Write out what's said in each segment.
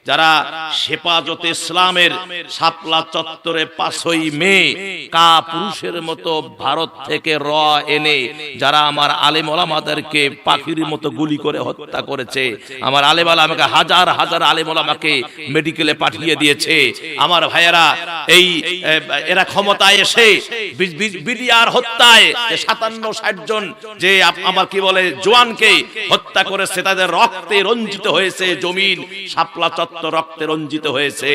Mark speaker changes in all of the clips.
Speaker 1: যারা হেফাজতে ইসলামের শাপলা চত্বরে 5ই মে কা পুরুষের মতো ভারত থেকে এনে যারা আমার আলেম ওলামাদেরকে পাখির মতো গুলি করে হত্যা করেছে, আমার আলেম ওলামাকে হাজার হাজার আলেম ওলামাকে মেডিকেলে পাঠিয়ে দিয়েছে। আমার ভাইয়েরা, এই এরা ক্ষমতায় এসে বিডিআর হত্যায় 57-60 জন যে আমার কি বলে জওয়ানকে হত্যা করেছে, তাদের রক্তে রঞ্জিত হয়েছে জমিন, শাপলা চত্বর রক্তে রঞ্জিত হয়েছে।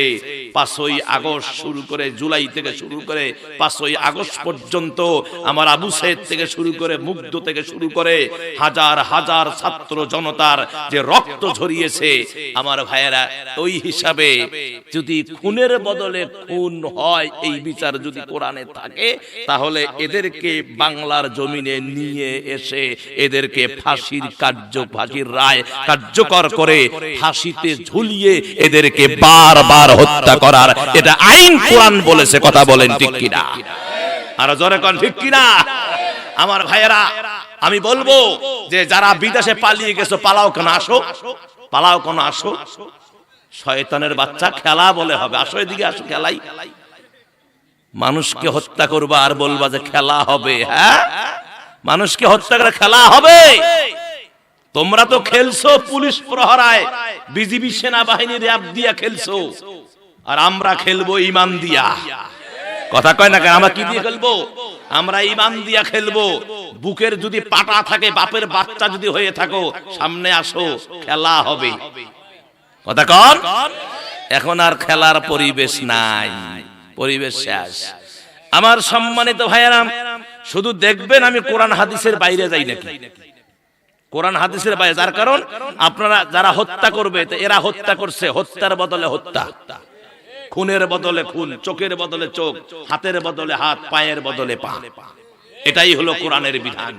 Speaker 1: 5ই আগস্ট শুরু করে, জুলাই থেকে শুরু করে 5ই আগস্ট পর্যন্ত আমার আবু সাইদ থেকে শুরু করে, মুগ্ধ থেকে শুরু করে হাজার হাজার ছাত্র জনতার যে রক্ত ঝরিয়েছে, আমার ভাইয়েরা, ওই হিসাবে যদি খুনের বদলে খুন হয়, এই বিচার যদি কোরআনে থাকে, তাহলে এদেরকে বাংলার জমিনে নিয়ে এসে এদেরকে ফাঁসির রায় কার্যকর করে ফাঁসিতে ঝুলিয়ে এদেরকে বারবার হত্যা করার এটা আইন কোরআন বলেছে। কথা বলেন ঠিক কিনা? আর জোরে কোন ঠিক কিনা? আমার ভাইয়েরা, আমি বলবো যে যারা বিদেশে পালিয়ে গেছো, পালাও কেন, আসো, পালাও কেন, আসো। শয়তানের বাচ্চা, খেলা বলে হবে, আসো এদিকে, আসো, খেলাই। মানুষকে হত্যা করবা আর বলবা যে খেলা হবে? হ্যাঁ, মানুষকে হত্যা করে খেলা হবে? তোমরা তো খেলছো পুলিশ প্রহরায়, বিজিবি সেনাবাহিনী র‍্যাব দিয়া খেলছো, আর আমরা খেলবো ইমান দিয়া। কথা কয় না কেন? আমরা কি দিয়ে খেলবো? আমরা ইমান দিয়া খেলবো। বুকের যদি পাটা থাকে, বাপের বাচ্চা যদি হয়ে থাকো, সামনে আসো, খেলা হবে। কথা কন? এখন আর খেলার পরিবেশ নাই, পরিবেশ শেষ। আমার সম্মানিত ভাইয়েরা, শুধু দেখবেন আমি কোরআন হাদিসের বাইরে যাই নাকি, কোরআন হাদিসের বাইরে। যার কারণ আপনারা যারা হত্যা করবে, এরা হত্যা করছে, হত্যার বদলে হত্যা, খুনের বদলে খুন, চোখের বদলে চোখ, হাতের বদলে হাত, পায়ের বদলে পা। এটাই হলো কোরআনের বিধান।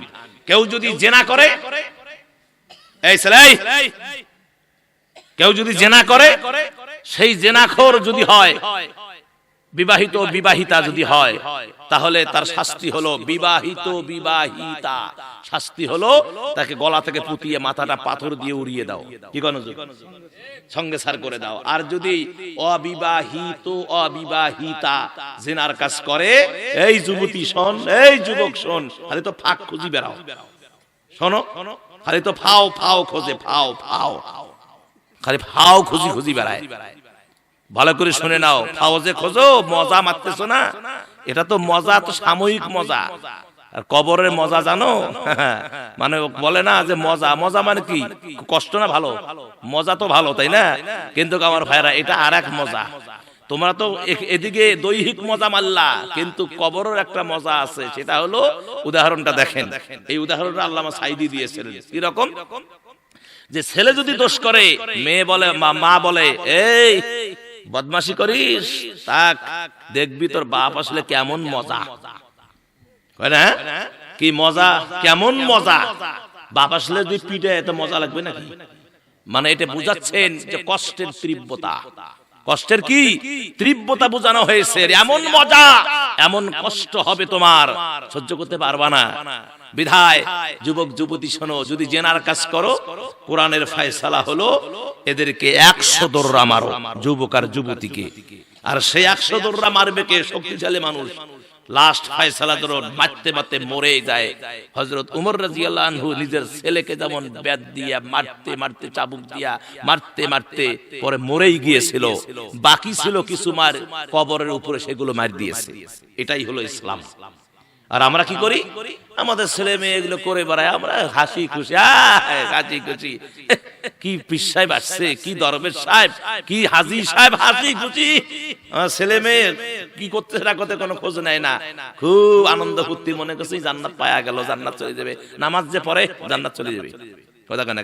Speaker 1: কেউ যদি জেনা করে, এই ছেলে, কেউ যদি জেনা করে, সেই জেনাখোর যদি হয়, বিবাহিত বিবাহিতা যদি হয়, তাহলে তার শাস্তি হলো বিবাহিত বিবাহিতা, শাস্তি হলো তাকে গলা থেকে পুঁতিয়ে মাথাটা পাথর দিয়ে উড়িয়ে দাও, কি কোন সঙ্গে সার করে দাও। আর যদি অবিবাহিত অবিবাহিতা জিনার কাজ করে, এই যুবতী শোন, এই যুবক শোন, খালি তো ফাঁক খুঁজি বেড়াও, শোনো, খালি তো ফাও ফাও খোঁজে, ফাও ফাও, খালি ফাও খুঁজি খুঁজি বেড়ায়। ভালো করে শুনে নাও, ফাও যে খোঁজো, মজা মারতেছো না, এটা তো মজা, তো সাময়িক মজা। আর কবরের মজা জানো? মানে বলে না যে মজা, মজা মানে কি, কষ্ট না ভালো? মজা তো ভালো, তাই না? কিন্তু আমার ভাইরা, এটা আর এক মজা। তোমরা তো এদিকে দৈহিক মজা মারলা, কিন্তু কবরের একটা মজা আছে, সেটা হলো, উদাহরণটা দেখেন, এই উদাহরণটা আল্লামা সাইদি দিয়েছিলেন। কি রকম? যে ছেলে যদি দোষ করে, মেয়ে বলে, মা বলে, এই বদমাশি করিস, তাক দেখবি তোর বাপ আসলে কেমন মজা, কি মজা, কেমন মজা। বাপ আসলে যদি পিঠে, এত মজা লাগবে নাকি? মানে এটা বুঝাচ্ছেন যে কষ্টের তীব্রতা, কষ্টের কি তীব্রতা বোঝানো হয়েছে। এমন মজা, এমন কষ্ট হবে, তোমার সহ্য করতে পারবা না। বিধায় যুবক যুবতী শোনো, যদি জেনার কাজ করো, কোরআনের ফয়সালা হলো এদেরকে 100 দৌড়া মারো, যুবক আর যুবতীকে। আর সেই 100 দৌড়া মারবে কে? শক্তিশালী মানুষ। লাস্ট ফয়সালা ধরো মারতে মারতে মরে যায়। হযরত ওমর রাদিয়াল্লাহু আনহু নিজের ছেলেকে যেমন ব্যাট দিয়া মারতে মারতে, চাবুক দিয়া মারতে মারতে পরে মরেই গিয়েছিল, বাকি ছিল কিছু মার কবরের উপরে, সেগুলো মার দিয়েছে। এটাই হলো ইসলাম। আর আমরা কি করি? আমাদের ছেলে মেয়ে এগুলো করে বেড়ায়, আমরা হাসি খুশি, হাসি খুশি। কি পীর সাহেব আসছে, কি দরবেশ সাহেব, কি হাজী সাহেব, হাসি খুশি। ছেলে মেয়ে কি করতে না করতে কোনো খোঁজ নেয় না, খুব আনন্দ ফুর্তি, মনে করছে জান্নাত পাওয়া গেল, জান্নাত চলে যাবে। নামাজ যে পড়ে, জান্নাত চলে যাবে। কথা কেন?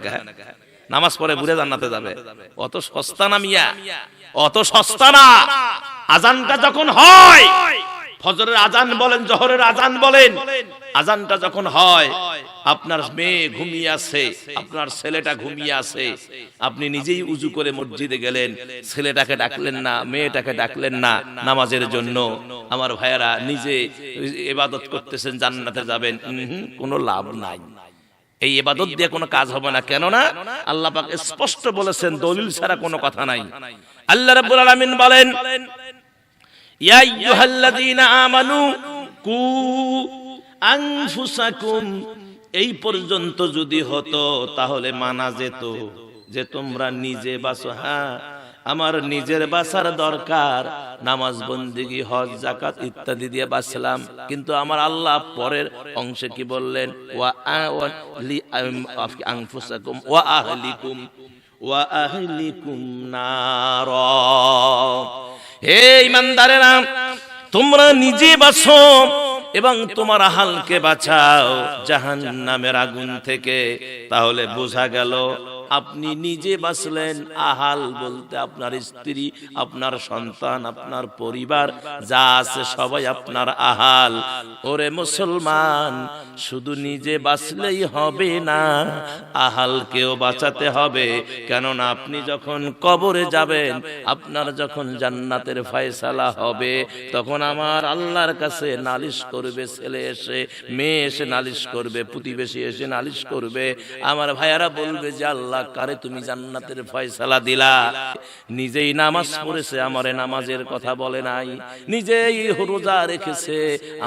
Speaker 1: নামাজ পড়ে বুড়ে জান্নাতে যাবে। অত সস্তা না মিয়া, অত সস্তা না। আজানটা যখন হয়, ফজরের আজান বলেন, জোহরের আজান বলেন, আজানটা যখন হয়, আপনার মেয়ে ঘুমিয়ে আছে, আপনার ছেলেটা ঘুমিয়ে আছে, আপনি নিজেই উজু করে মসজিদে গেলেন, ছেলেটাকে ডাকলেন না, মেয়েটাকে ডাকলেন না নামাজের জন্য। আমার ভাইয়েরা, নিজে ইবাদত করতেছেন, জান্নাতে যাবেন, কোনো লাভ নাই। এই ইবাদত দিয়ে কোনো কাজ হবে না। কেননা আল্লাহ পাক স্পষ্ট বলেছেন, দলিল ছাড়া কোনো কথা নাই। আল্লাহ রাব্বুল আলামিন বলেন, ইয়া আইয়ুহাল্লাযীনা আমানু কু আনফুসাকুম। এই পর্যন্ত যদি হতো তাহলে মানা যেত যে তোমরা নিজে বাঁচো। হ্যাঁ, আমার নিজের বাঁচার দরকার, নামাজ বন্দেগী হজ যাকাত ইত্যাদি দিয়ে বাঁচলাম। কিন্তু আমার আল্লাহ পরের অংশে কি বললেন, ওয়া আনফুসাকুম ওয়া আহলিকুম নার। হে ঈমানদারেরা, তোমরা নিজে বাঁচো এবং তোমার আহালকে বাঁচাও জাহান্নামের আগুন থেকে। তাহলে বোঝা গেল আপনি নিজে বাঁচলেন, আহাল বলতে আপনার স্ত্রী, আপনার সন্তান, আপনার পরিবার যা আছে সবাই আপনার আহাল। ওরে মুসলমান, শুধু নিজে বাঁচলেই হবে না, আহালকেও বাঁচাতে হবে। কেননা আপনি যখন কবরে যাবেন, আপনার যখন জান্নাতের ফয়সালা হবে, তখন আমার আল্লাহর কাছে নালিশ করবে ছেলে এসে, মেয়ে এসে নালিশ করবে, প্রতিবেশী এসে নালিশ করবে। আমার ভাইয়ারা বলবে যে আল্লাহ কারে তুমি জান্নাতের ফয়সালা দিলা? নিজেই নামাজ পড়েছে, আমারে নামাজের কথা বলে নাই। নিজেই রোজা রেখেছে,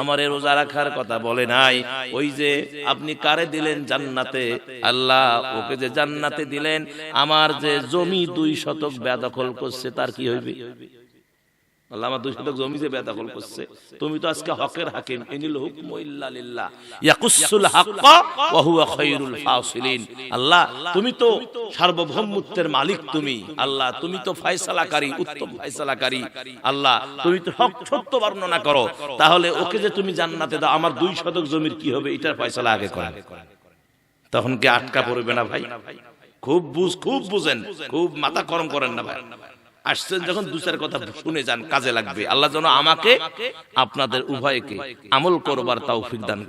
Speaker 1: আমারে রোজা রাখার কথা বলে নাই। ওই যে আপনি কারে দিলেন জান্নাতে? আল্লাহ ওকে যে জান্নাতে দিলেন, আমার যে জমি 2 শতক বেদখল করছে তার কি হইবে? আল্লাহ আমার 2 শতক জমি যে বেদখল করছে, তুমি তো আজকে হকের হাকিম। ইনিল হুকমু ইল্লা লিল্লাহ ইয়াকুসুল হাক্কা ওয়া হুয়া খায়রুল ফাসিলিন। আল্লাহ তুমি তো সার্বভৌমত্বের মালিক, তুমি আল্লাহ, তুমি তো ফয়সালাকারী, উত্তম ফয়সালাকারী। আল্লাহ তুমি তো হক সত্য বর্ণনা করো। তাহলে ওকে যে তুমি জান্নাতে দাও, আমার 2 শতক জমির কি হবে এটার ফয়সালা আগে করো। তখন কি আটকা পড়বে না ভাই? খুব বুঝেন, খুব মাথা গরম করেন না ভাই। আসছেন যখন 2-4 কথা শুনে যান, কাজে লাগবে। আল্লাহ যেন আমাকে আপনাদের উভয়কে আমল করবার তৌফিক দান করেন।